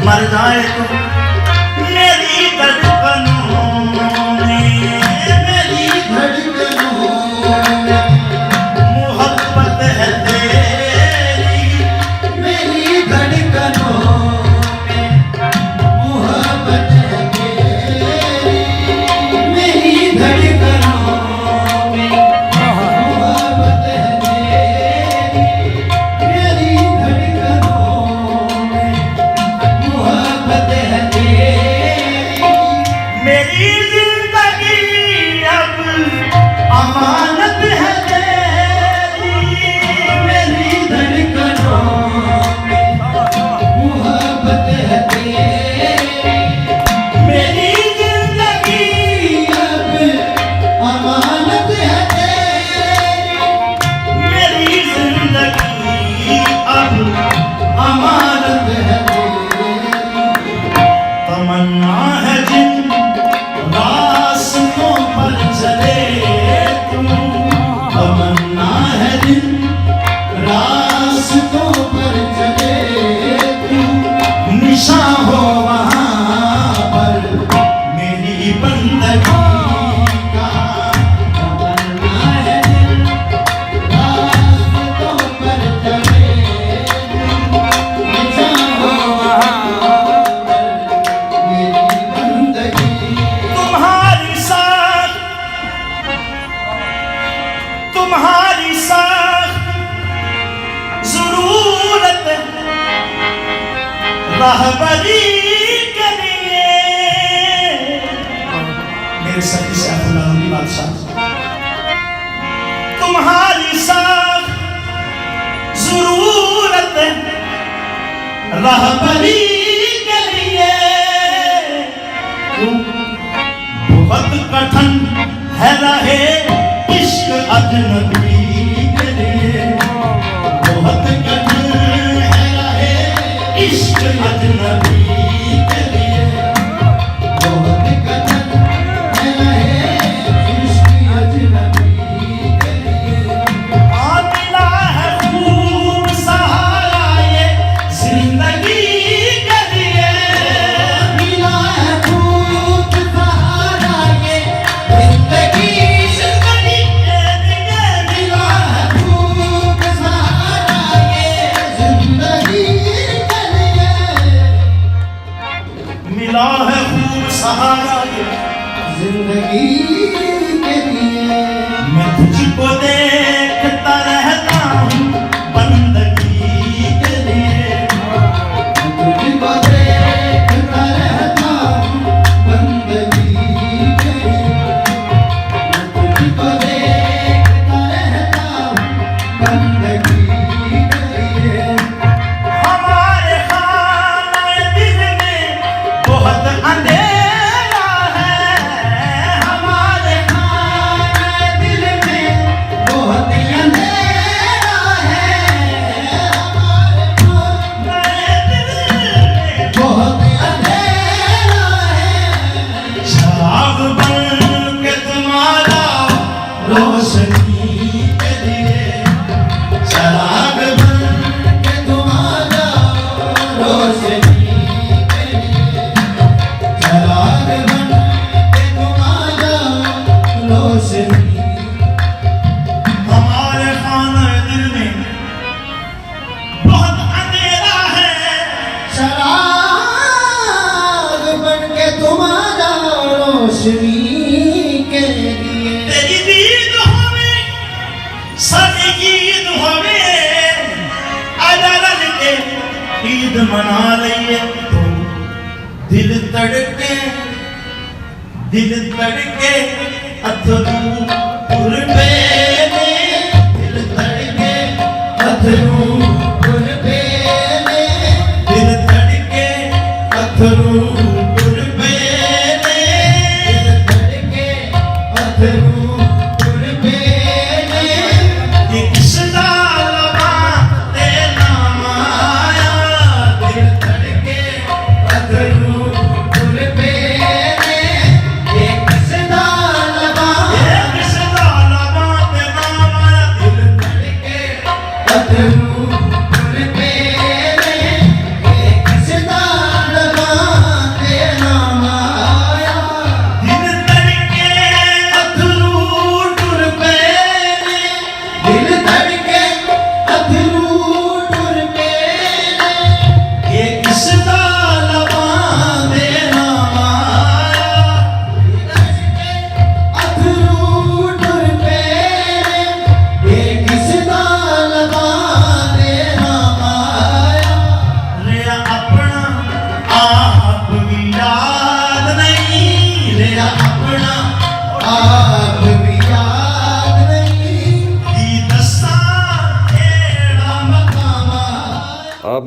मर जाए तो मेरी धड़कनों में, मेरी धड़कनों में मोहब्बत है तेरी, मेरी धड़कनों में मोहब्बत है तेरी, मेरी धड़कनों में मोहब्बत है तेरी, मेरी धड़कनों में मोहब्बत है तेरी। मेरी जिंदगी अब अमानत है तेरी, मेरी धड़कनों में मोहब्बत है तेरी, मेरी जिंदगी अब अमानत है तेरी, मेरी जिंदगी अब अमानत है तेरी। तमन्ना है जिन रास्तों पर चले तू, तमन्ना है जिन रास्तों पर चले तू, निशा हो वहाँ पर मेरी बंदगी का। तमन्ना है जिन रास्तों पर चले तू, निशा हो वहाँ पर मेरी बंदगी। तुम्हारी साथ जरूरत रहबरी के लिए। मेरे सती से अफलानी बादशाह, तुम्हारी साथ जरूरत रहबरी के लिए। बहुत कठिन है रहे इश्क अजनबी के लिए, बहुत कठिन है रहे इश्क अजनबी के लिए, बहुत कठिन है रहे इश्क अजनबी के लिए। मिला है खूब सहारा ये जिंदगी के लिए, मिला है खूब सहारा ये जिंदगी के लिए, मिला है खूब सहारा ये जिंदगी के लिए, मिला है खूब सहारा ये जिंदगी के लिए। मैं तुझको देखता रहता हूँ बंदगी के लिए, मैं तुझको देखता रहता हूँ बंदगी के लिए, मैं तुझको देखता रहता हूँ बंदगी के लिए। हमारे खाने दिल में बहुत अंधेरा है, हमारे खाने दिल में बहुत अंधेरा है, हमारे खाने दिल में बहुत अंधेरा है। शराब बन के तुम्हारा रोशनी के लिए, शराब बन के तुम्हारा रोशनी के लिए, शराब बन के तुम्हारा रोशनी। हमारे खाने दिल में बहुत अंधेरा है, शराब बन के तुम्हारा रोशनी के लिए। तेरी दीद होवे सारी ईद होवे, अजरल के ईद मना लइए तो दिल तड़के अथरू उर्बे ने, दिल तड़के अथरू उर्बे ने, दिल तड़के अथरू उर्बे ने, दिल तड़के अथरू उर्बे ने। ये किसदा लबा ते नाम आया, दिल तड़के अथरू उर्बे ने। ये किसदा लबा ते नाम आया, दिल तड़के अथरू उर्बे ने। ये किसदा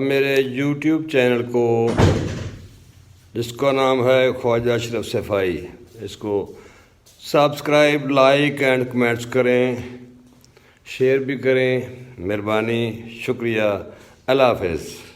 मेरे YouTube चैनल को, जिसका नाम है ख्वाजा अशरफ सफ़ाई, इसको सब्सक्राइब, लाइक एंड कमेंट्स करें, शेयर भी करें। मेहरबानी, शुक्रिया। अल्लाह हाफ़िज़।